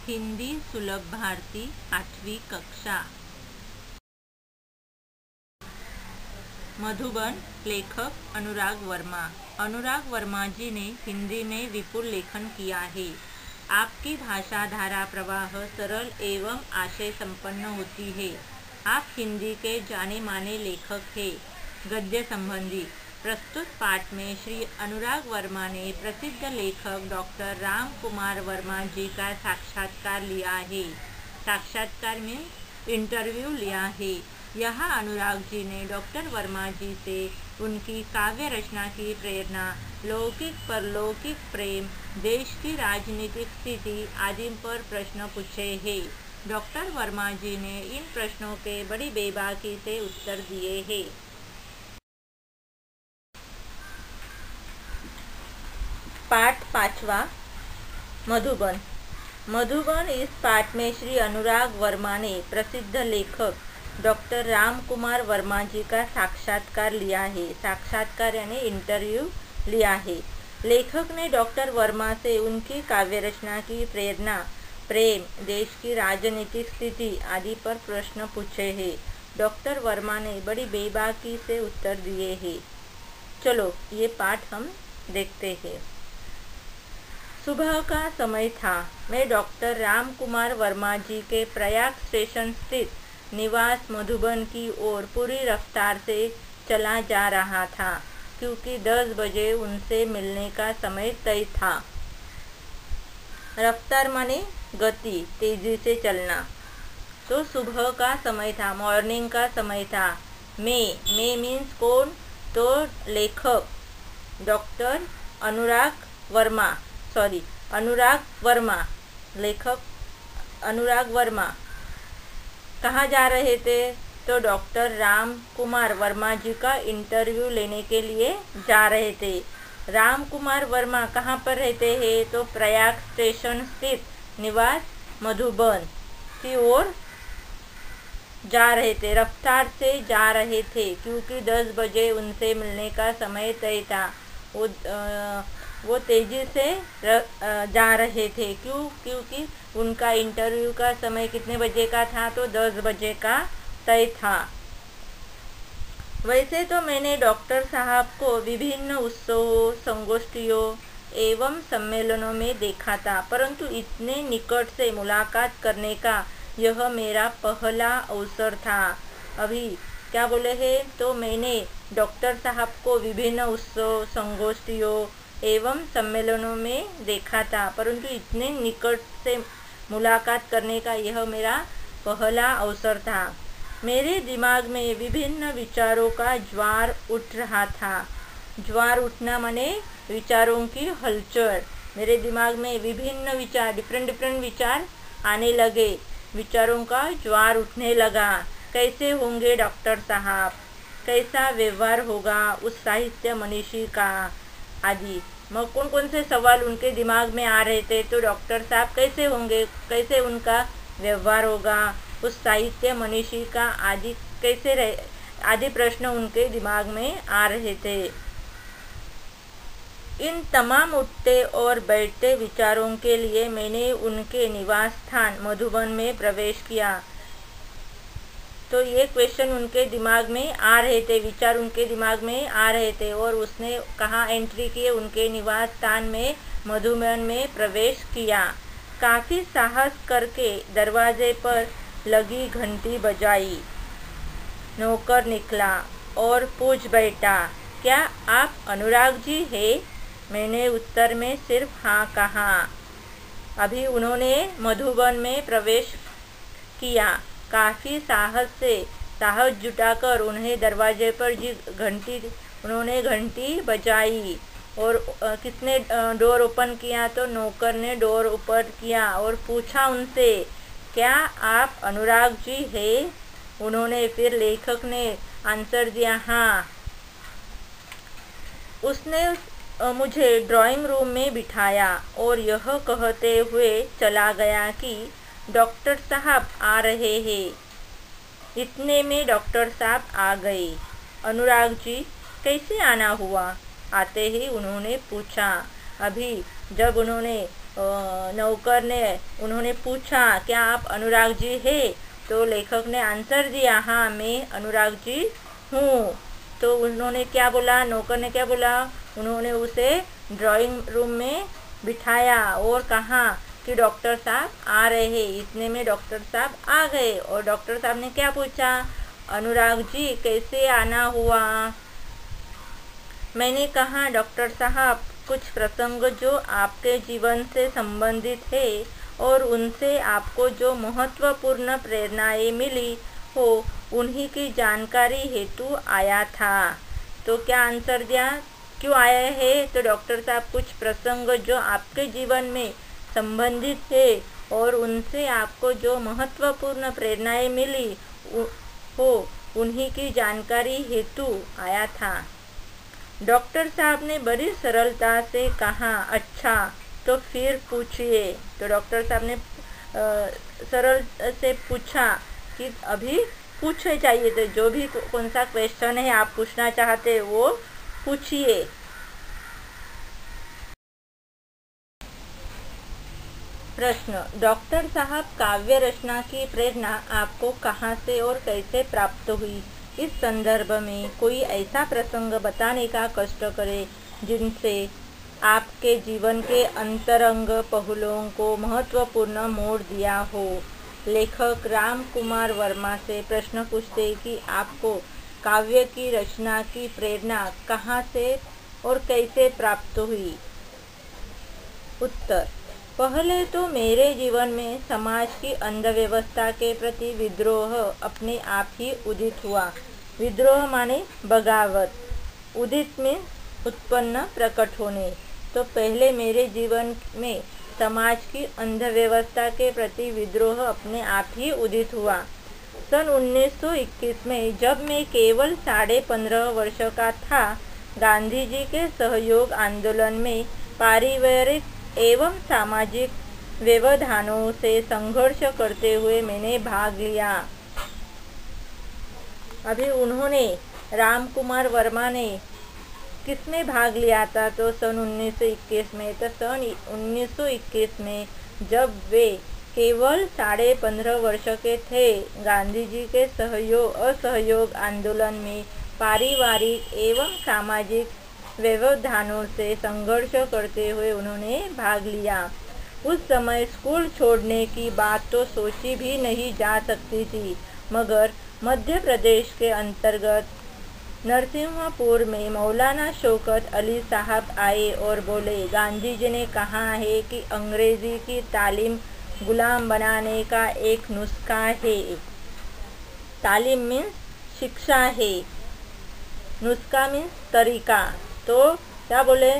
हिंदी सुलभ भारती 8वीं कक्षा। मधुबन। लेखक अनुराग वर्मा। अनुराग वर्मा जी ने हिंदी में विपुल लेखन किया है। आपकी भाषा धारा प्रवाह सरल एवं आशय संपन्न होती है। आप हिंदी के जाने माने लेखक हैं। गद्य संबंधी प्रस्तुत पाठ में श्री अनुराग वर्मा ने प्रसिद्ध लेखक डॉक्टर राम कुमार वर्मा जी का साक्षात्कार लिया है। साक्षात्कार में इंटरव्यू लिया है। यहाँ अनुराग जी ने डॉक्टर वर्मा जी से उनकी काव्य रचना की प्रेरणा, लौकिक परलौकिक प्रेम, देश की राजनीतिक स्थिति आदि पर प्रश्न पूछे हैं। डॉक्टर वर्मा जी ने इन प्रश्नों के बड़ी बेबाकी से उत्तर दिए हैं। पाठ 5वां। मधुबन। मधुबन। इस पाठ में श्री अनुराग वर्मा ने प्रसिद्ध लेखक डॉक्टर राम कुमार वर्मा जी का साक्षात्कार लिया है। साक्षात्कार यानी इंटरव्यू लिया है। लेखक ने डॉक्टर वर्मा से उनकी काव्य रचना की प्रेरणा, प्रेम, देश की राजनीतिक स्थिति आदि पर प्रश्न पूछे हैं। डॉक्टर वर्मा ने बड़ी बेबाकी से उत्तर दिए हैं। चलो ये पाठ हम देखते हैं। सुबह का समय था। मैं डॉक्टर राम कुमार वर्मा जी के प्रयाग स्टेशन स्थित निवास मधुबन की ओर पूरी रफ्तार से चला जा रहा था, क्योंकि 10 बजे उनसे मिलने का समय तय था। रफ्तार माने गति, तेजी से चलना। तो सुबह का समय था, मॉर्निंग का समय था। मैं मीन्स कौन? तो लेखक डॉक्टर अनुराग वर्मा, लेखक अनुराग वर्मा कहाँ जा रहे थे? तो डॉक्टर राम कुमार वर्मा जी का इंटरव्यू लेने के लिए जा रहे थे। राम कुमार वर्मा कहाँ पर रहते हैं? तो प्रयाग स्टेशन स्थित निवास मधुबन की ओर जा रहे थे। रफ्तार से जा रहे थे क्योंकि 10 बजे उनसे मिलने का समय तय था। वो तेजी से जा रहे थे। क्योंकि उनका इंटरव्यू का समय कितने बजे का था? तो 10 बजे का तय था। वैसे तो मैंने डॉक्टर साहब को विभिन्न उत्सवों, संगोष्ठियों एवं सम्मेलनों में देखा था, परंतु इतने निकट से मुलाकात करने का यह मेरा पहला अवसर था। अभी क्या बोले हैं? तो मैंने डॉक्टर साहब को विभिन्न उत्सव, संगोष्ठियों एवं सम्मेलनों में देखा था, परंतु इतने निकट से मुलाकात करने का यह मेरा पहला अवसर था। मेरे दिमाग में विभिन्न विचारों का ज्वार उठ रहा था। ज्वार उठना माने विचारों की हलचल। मेरे दिमाग में विभिन्न विचार, डिफरेंट विचार आने लगे। विचारों का ज्वार उठने लगा। कैसे होंगे डॉक्टर साहब? कैसा व्यवहार होगा उस साहित्य मनीषी का? आदि मग कौन से सवाल उनके दिमाग में आ रहे थे? तो डॉक्टर साहब कैसे होंगे, कैसे उनका व्यवहार होगा उस साहित्य मनीषी का, आदि कैसे रहे, आदि प्रश्न उनके दिमाग में आ रहे थे। इन तमाम उठते और बैठते विचारों के लिए मैंने उनके निवास स्थान मधुबन में प्रवेश किया। तो ये क्वेश्चन उनके दिमाग में आ रहे थे, विचार उनके दिमाग में आ रहे थे, और उसने कहाँ एंट्री किए? उनके निवास स्थान में मधुबन में प्रवेश किया। काफ़ी साहस करके दरवाजे पर लगी घंटी बजाई। नौकर निकला और पूछ बैठा, क्या आप अनुराग जी हैं? मैंने उत्तर में सिर्फ हाँ कहा। अभी उन्होंने मधुबन में प्रवेश किया। काफ़ी साहस जुटाकर उन्हें दरवाजे पर उन्होंने घंटी बजाई। और किसने डोर ओपन किया? तो नौकर ने डोर ओपन किया और पूछा उनसे, क्या आप अनुराग जी हैं? उन्होंने, फिर लेखक ने आंसर दिया, हाँ। उसने मुझे ड्राइंग रूम में बिठाया और यह कहते हुए चला गया कि डॉक्टर साहब आ रहे हैं। इतने में डॉक्टर साहब आ गए। अनुराग जी, कैसे आना हुआ? आते ही उन्होंने पूछा। अभी जब उन्होंने नौकर ने उन्होंने पूछा, क्या आप अनुराग जी है? तो लेखक ने आंसर दिया, हाँ मैं अनुराग जी हूँ। तो उन्होंने क्या बोला, नौकर ने क्या बोला, उन्होंने उसे ड्राइंग रूम में बिठाया और कहा कि डॉक्टर साहब आ रहे हैं। इतने में डॉक्टर साहब आ गए और डॉक्टर साहब ने क्या पूछा, अनुराग जी कैसे आना हुआ? मैंने कहा, डॉक्टर साहब कुछ प्रसंग जो आपके जीवन से संबंधित है और उनसे आपको जो महत्वपूर्ण प्रेरणाएं मिली हो उन्हीं की जानकारी हेतु आया था। तो क्या आंसर दिया, क्यों आया है? तो डॉक्टर साहब कुछ प्रसंग जो आपके जीवन में संबंधित है और उनसे आपको जो महत्वपूर्ण प्रेरणाएं मिली हो उन्हीं की जानकारी हेतु आया था। डॉक्टर साहब ने बड़ी सरलता से कहा, अच्छा तो फिर पूछिए। तो डॉक्टर साहब ने सरल से पूछा कि अभी पूछे चाहिए, तो जो भी कौन सा क्वेश्चन है आप पूछना चाहते वो पूछिए। प्रश्न, डॉक्टर साहब काव्य रचना की प्रेरणा आपको कहाँ से और कैसे प्राप्त हुई? इस संदर्भ में कोई ऐसा प्रसंग बताने का कष्ट करें जिनसे आपके जीवन के अंतरंग पहलुओं को महत्वपूर्ण मोड़ दिया हो। लेखक राम कुमार वर्मा से प्रश्न पूछते कि आपको काव्य की रचना की प्रेरणा कहाँ से और कैसे प्राप्त हुई? उत्तर, पहले तो मेरे जीवन में समाज की अंधव्यवस्था के प्रति विद्रोह अपने आप ही उदित हुआ। विद्रोह माने बगावत, उदित में उत्पन्न, प्रकट होने। तो पहले मेरे जीवन में समाज की अंधव्यवस्था के प्रति विद्रोह अपने आप ही उदित हुआ। सन 1921 में जब मैं केवल 15.5 वर्ष का था, गांधी जी के सहयोग आंदोलन में पारिवारिक एवं सामाजिक व्यवधानों से संघर्ष करते हुए मैंने भाग लिया। अभी उन्होंने, राम कुमार वर्मा ने किसमें भाग लिया था? तो सन 1921 में। तो सन 1921 में जब वे केवल 15.5 वर्ष के थे, गांधी जी के असहयोग आंदोलन में पारिवारिक एवं सामाजिक व्यवधानों से संघर्ष करते हुए उन्होंने भाग लिया। उस समय स्कूल छोड़ने की बात तो सोची भी नहीं जा सकती थी, मगर मध्य प्रदेश के अंतर्गत नरसिंहपुर में मौलाना शौकत अली साहब आए और बोले, गांधी जी ने कहा है कि अंग्रेजी की तालीम गुलाम बनाने का एक नुस्खा है। तालीम मीन्स शिक्षा है, नुस्खा मीन्स तरीका। तो क्या बोले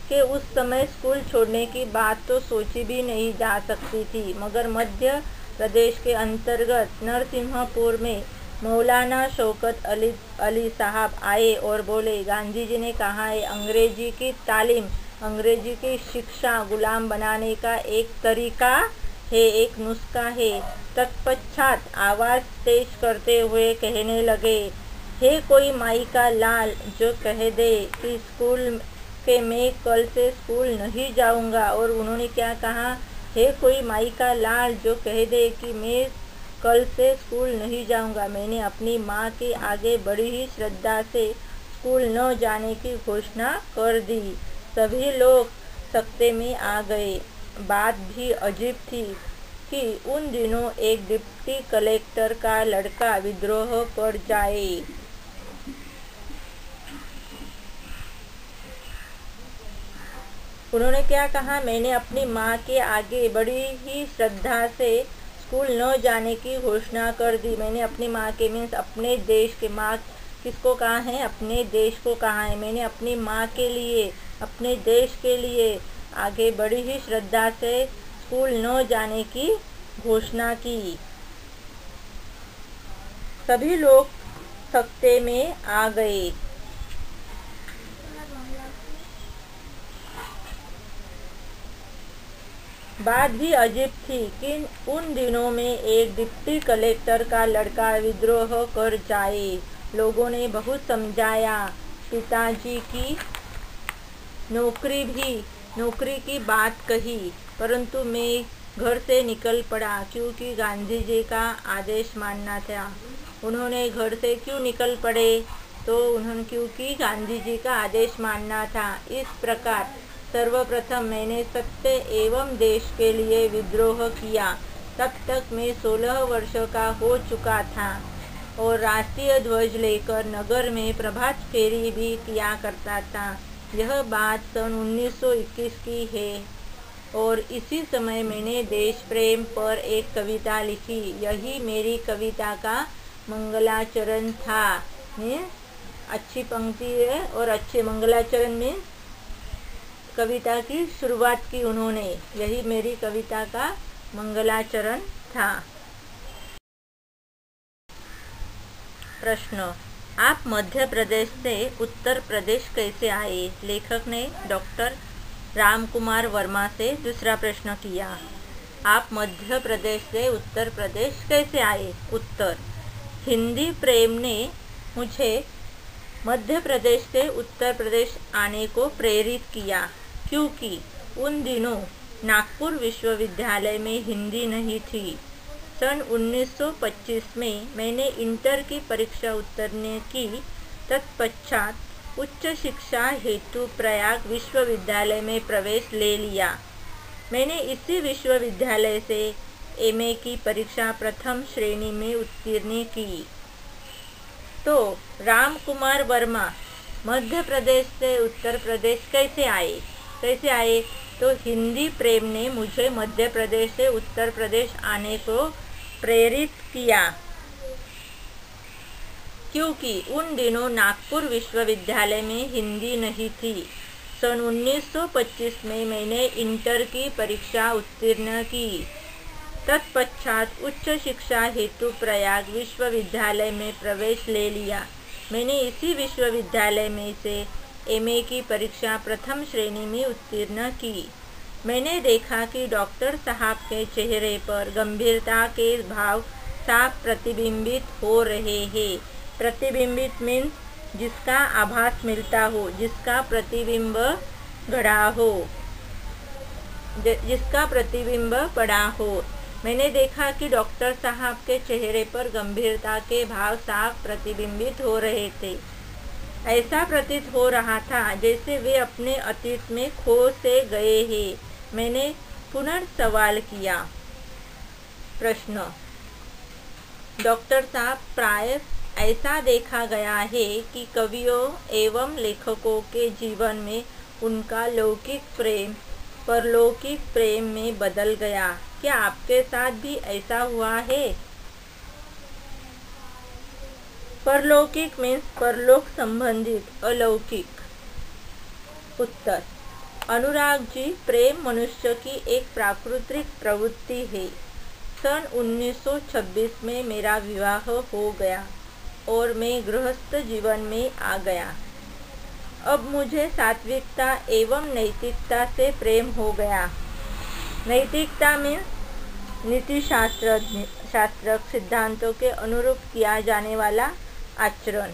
कि उस समय स्कूल छोड़ने की बात तो सोची भी नहीं जा सकती थी, मगर मध्य प्रदेश के अंतर्गत नरसिंहपुर में मौलाना शौकत अली साहब आए और बोले, गांधी जी ने कहा है अंग्रेजी की तालीम, अंग्रेजी की शिक्षा गुलाम बनाने का एक तरीका है, एक नुस्खा है। तत्पश्चात आवाज़ तेज करते हुए कहने लगे, है कोई माई का लाल जो कह दे कि मैं कल से स्कूल नहीं जाऊंगा। और उन्होंने क्या कहा, है कोई माई का लाल जो कह दे कि मैं कल से स्कूल नहीं जाऊंगा। मैंने अपनी माँ के आगे बड़ी ही श्रद्धा से स्कूल न जाने की घोषणा कर दी। सभी लोग सकते में आ गए। बात भी अजीब थी कि उन दिनों एक डिप्टी कलेक्टर का लड़का विद्रोह कर जाए। उन्होंने क्या कहा, मैंने अपनी माँ के आगे बड़ी ही श्रद्धा से स्कूल न जाने की घोषणा कर दी। मैंने अपनी माँ के मीन्स अपने देश के, माँ किसको कहा है, अपने देश को कहा है। मैंने अपनी माँ के लिए, अपने देश के लिए आगे बड़ी ही श्रद्धा से स्कूल न जाने की घोषणा की। सभी लोग सख्ते में आ गए। बात भी अजीब थी कि उन दिनों में एक डिप्टी कलेक्टर का लड़का विद्रोह कर जाए। लोगों ने बहुत समझाया, पिताजी की नौकरी की बात कही, परंतु मैं घर से निकल पड़ा क्योंकि गांधी जी का आदेश मानना था। उन्होंने घर से क्यों निकल पड़े? तो उन्होंने क्योंकि गांधी जी का आदेश मानना था। इस प्रकार सर्वप्रथम मैंने सत्य एवं देश के लिए विद्रोह किया। तब तक मैं 16 वर्षों का हो चुका था और राष्ट्रीय ध्वज लेकर नगर में प्रभात फेरी भी किया करता था। यह बात सन 1921 की है और इसी समय मैंने देश प्रेम पर एक कविता लिखी। यही मेरी कविता का मंगलाचरण था। अच्छी पंक्ति है और अच्छे मंगलाचरण में कविता की शुरुआत की उन्होंने। यही मेरी कविता का मंगलाचरण था। प्रश्न, आप मध्य प्रदेश से उत्तर प्रदेश कैसे आए? लेखक ने डॉक्टर रामकुमार वर्मा से दूसरा प्रश्न किया। आप मध्य प्रदेश से उत्तर प्रदेश कैसे आए? उत्तर, हिंदी प्रेम ने मुझे मध्य प्रदेश से उत्तर प्रदेश आने को प्रेरित किया, क्योंकि उन दिनों नागपुर विश्वविद्यालय में हिंदी नहीं थी। सन 1925 में मैंने इंटर की परीक्षा उत्तीर्ण की। तत्पश्चात उच्च शिक्षा हेतु प्रयाग विश्वविद्यालय में प्रवेश ले लिया। मैंने इसी विश्वविद्यालय से एमए की परीक्षा प्रथम श्रेणी में उत्तीर्ण की। तो रामकुमार वर्मा मध्य प्रदेश से उत्तर प्रदेश कैसे आए? तो हिंदी प्रेम ने मुझे मध्य प्रदेश से उत्तर प्रदेश आने को प्रेरित किया, क्योंकि उन दिनों नागपुर विश्वविद्यालय में हिंदी नहीं थी। सन 1925 में मैंने इंटर की परीक्षा उत्तीर्ण की। तत्पश्चात उच्च शिक्षा हेतु प्रयाग विश्वविद्यालय में प्रवेश ले लिया। मैंने इसी विश्वविद्यालय में से एमए की परीक्षा प्रथम श्रेणी में उत्तीर्ण की। मैंने देखा कि डॉक्टर साहब के चेहरे पर गंभीरता के भाव साफ प्रतिबिंबित हो रहे हैं। प्रतिबिंबित मीन्स जिसका आभास मिलता हो, जिसका प्रतिबिंब गड़ा हो, जिसका प्रतिबिंब पड़ा हो। मैंने देखा कि डॉक्टर साहब के चेहरे पर गंभीरता के भाव साफ प्रतिबिंबित हो रहे थे। ऐसा प्रतीत हो रहा था जैसे वे अपने अतीत में खो से गए हैं। मैंने पुनर्सवाल किया। प्रश्न, डॉक्टर साहब, प्राय ऐसा देखा गया है कि कवियों एवं लेखकों के जीवन में उनका लौकिक प्रेम परलौकिक प्रेम में बदल गया। क्या आपके साथ भी ऐसा हुआ है? परलौकिक मीन्स परलोक संबंधित, अलौकिक। उत्तर, अनुराग जी, प्रेम मनुष्य की एक प्राकृतिक प्रवृत्ति है। सन 1926 में मेरा विवाह हो गया और मैं गृहस्थ जीवन में आ गया। अब मुझे सात्विकता एवं नैतिकता से प्रेम हो गया। नैतिकता में नीति शास्त्र सिद्धांतों के अनुरूप किया जाने वाला आचरण।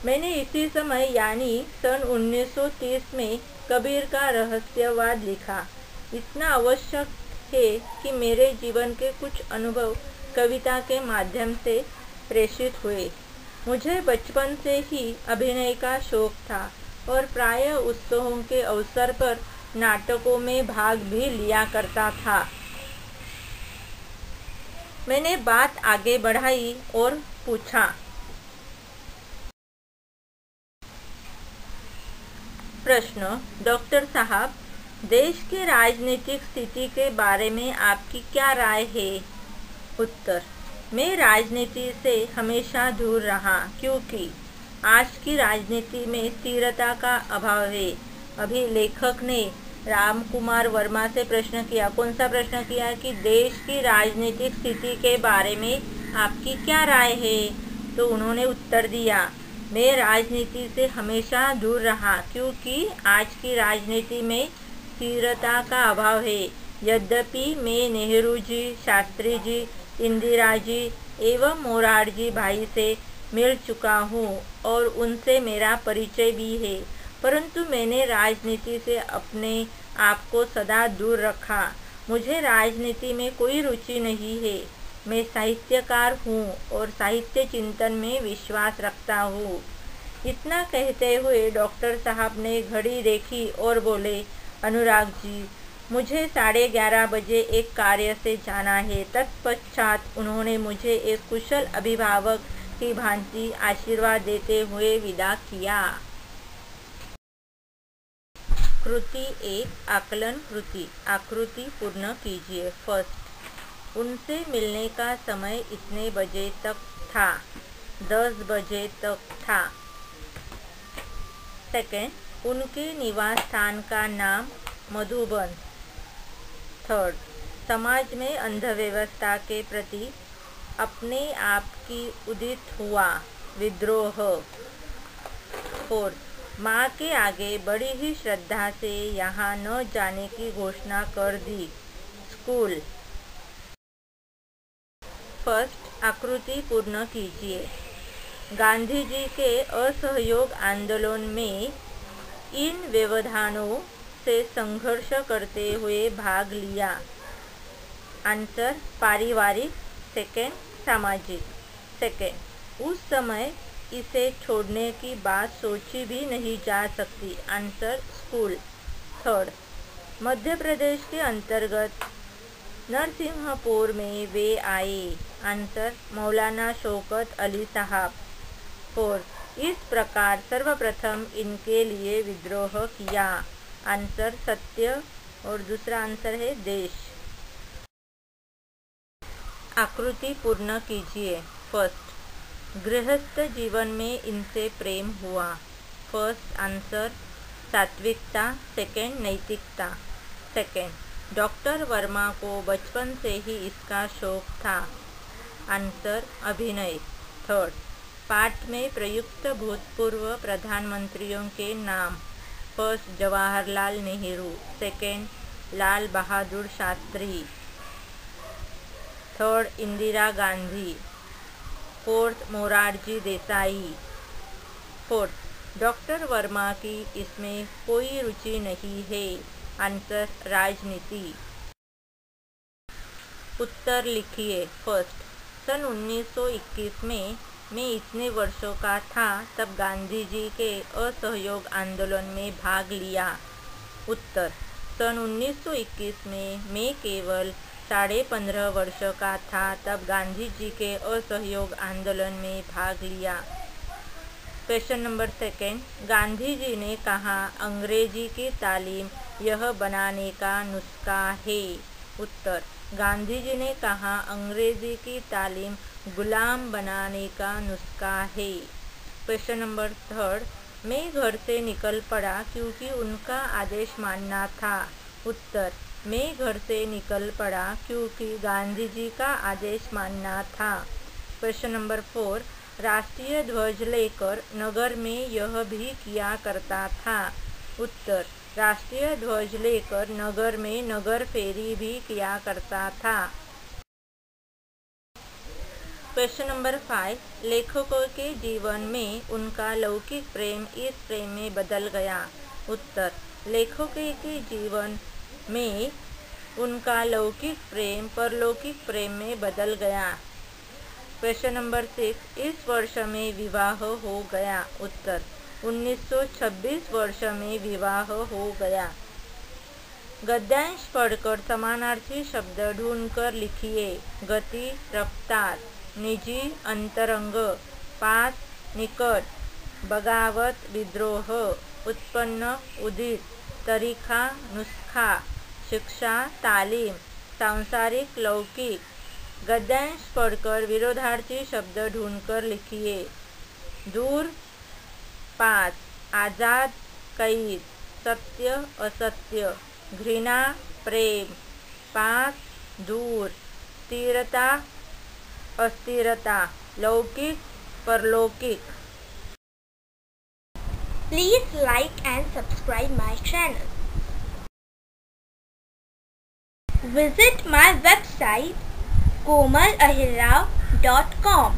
मैंने इसी समय यानी सन 1930 में कबीर का रहस्यवाद लिखा। इतना आवश्यक है कि मेरे जीवन के कुछ अनुभव कविता के माध्यम से प्रेषित हुए। मुझे बचपन से ही अभिनय का शौक था और प्रायः उत्सवों के अवसर पर नाटकों में भाग भी लिया करता था। मैंने बात आगे बढ़ाई और पूछा, प्रश्न, डॉक्टर साहब, देश की राजनीतिक स्थिति के बारे में आपकी क्या राय है? उत्तर, मैं राजनीति से हमेशा दूर रहा, क्योंकि आज की राजनीति में स्थिरता का अभाव है। अभी लेखक ने रामकुमार वर्मा से प्रश्न किया। कौन सा प्रश्न किया? कि देश की राजनीतिक स्थिति के बारे में आपकी क्या राय है? तो उन्होंने उत्तर दिया, मैं राजनीति से हमेशा दूर रहा, क्योंकि आज की राजनीति में स्थिरता का अभाव है। यद्यपि मैं नेहरू जी, शास्त्री जी, इंदिरा जी एवं मोरारजी भाई से मिल चुका हूँ और उनसे मेरा परिचय भी है, परंतु मैंने राजनीति से अपने आप को सदा दूर रखा। मुझे राजनीति में कोई रुचि नहीं है। मैं साहित्यकार हूँ और साहित्य चिंतन में विश्वास रखता हूँ। इतना कहते हुए डॉक्टर साहब ने घड़ी देखी और बोले, अनुराग जी, मुझे 11:30 बजे एक कार्य से जाना है। तत्पश्चात उन्होंने मुझे एक कुशल अभिभावक की भांति आशीर्वाद देते हुए विदा किया। कृति 1, आकलन कृति। आकृति पूर्ण कीजिए। फर्स्ट, उनसे मिलने का समय इतने बजे तक था। 10 बजे तक था। सेकेंड, उनके निवास स्थान का नाम मधुबन। थर्ड, समाज में अंधव्यवस्था के प्रति अपने आप की उदित हुआ विद्रोह। फोर्थ, माँ के आगे बड़ी ही श्रद्धा से यहाँ न जाने की घोषणा कर दी। स्कूल। फर्स्ट, आकृति पूर्ण कीजिए। गांधी जी के असहयोग आंदोलन में इन व्यवधानों से संघर्ष करते हुए भाग लिया। आंसर, पारिवारिक। सेकेंड, सामाजिक। सेकेंड, उस समय इसे छोड़ने की बात सोची भी नहीं जा सकती। Answer, school. Third, Madhya Pradesh के अंतर्गत नरसिंहपुर में वे आए। आंसर, मौलाना शौकत अली साहब। फोर्थ, इस प्रकार सर्वप्रथम इनके लिए विद्रोह किया। आंसर, सत्य। और दूसरा आंसर है देश। आकृति पूर्ण कीजिए। फर्स्ट, गृहस्थ जीवन में इनसे प्रेम हुआ। फर्स्ट आंसर, सात्विकता। सेकेंड, नैतिकता। सेकेंड, डॉक्टर वर्मा को बचपन से ही इसका शौक था। आंसर, अभिनय। थर्ड, पाठ में प्रयुक्त भूतपूर्व प्रधानमंत्रियों के नाम। First, Jawaharlal Nehru. Second, Lal Bahadur Shastri. Third, Indira Gandhi. Fourth, Morarji Desai. Fourth, doctor Verma की इसमें कोई रुचि नहीं है। आंसर, राजनीति। उत्तर लिखिए। फर्स्ट, सन 1921 में मैं इतने वर्षों का था तब गांधी जी के असहयोग आंदोलन में भाग लिया। उत्तर, सन 1921 में मैं केवल 15.5 वर्षों का था तब गांधी जी के असहयोग आंदोलन में भाग लिया। Question number second, Gandhi ji ने कहा अंग्रेजी की तालीम यह बनाने का नुस्खा है। उत्तर, गांधी जी ने कहा अंग्रेजी की तालीम गुलाम बनाने का नुस्खा है। क्वेश्चन नंबर थर्ड, मैं घर से निकल पड़ा क्योंकि उनका आदेश मानना था। उत्तर, मैं घर से निकल पड़ा क्योंकि गांधी जी का आदेश मानना था। क्वेश्चन नंबर 4, राष्ट्रीय ध्वज लेकर नगर में यह भी किया करता था। उत्तर, राष्ट्रीय ध्वज लेकर नगर में नगर फेरी भी किया करता था। क्वेश्चन नंबर 5, लेखकों के जीवन में उनका लौकिक प्रेम इस प्रेम में बदल गया। उत्तर, लेखकों के जीवन में उनका लौकिक प्रेम परलौकिक प्रेम में बदल गया। क्वेश्चन नंबर 6, इस वर्ष में विवाह हो गया। उत्तर, 1926 वर्ष में विवाह हो गया। गद्यांश पढ़कर समानार्थी शब्द ढूंढकर लिखिए। गति, रफ्तार। निजी, अंतरंग। पास, निकट। बगावत, विद्रोह। उत्पन्न, उदित। तरीका, नुस्खा। शिक्षा, तालीम। सांसारिक, लौकिक। गद्यांश पढ़कर विरोधार्थी शब्द ढूंढकर लिखिए। दूर, पास। आजाद, कैद। सत्य, असत्य। घृणा, प्रेम। पास, दूर। स्थिरता, अस्थिरता। लौकिक, परलौकिक। Please like and subscribe my channel. Visit my website komalahirrao.com.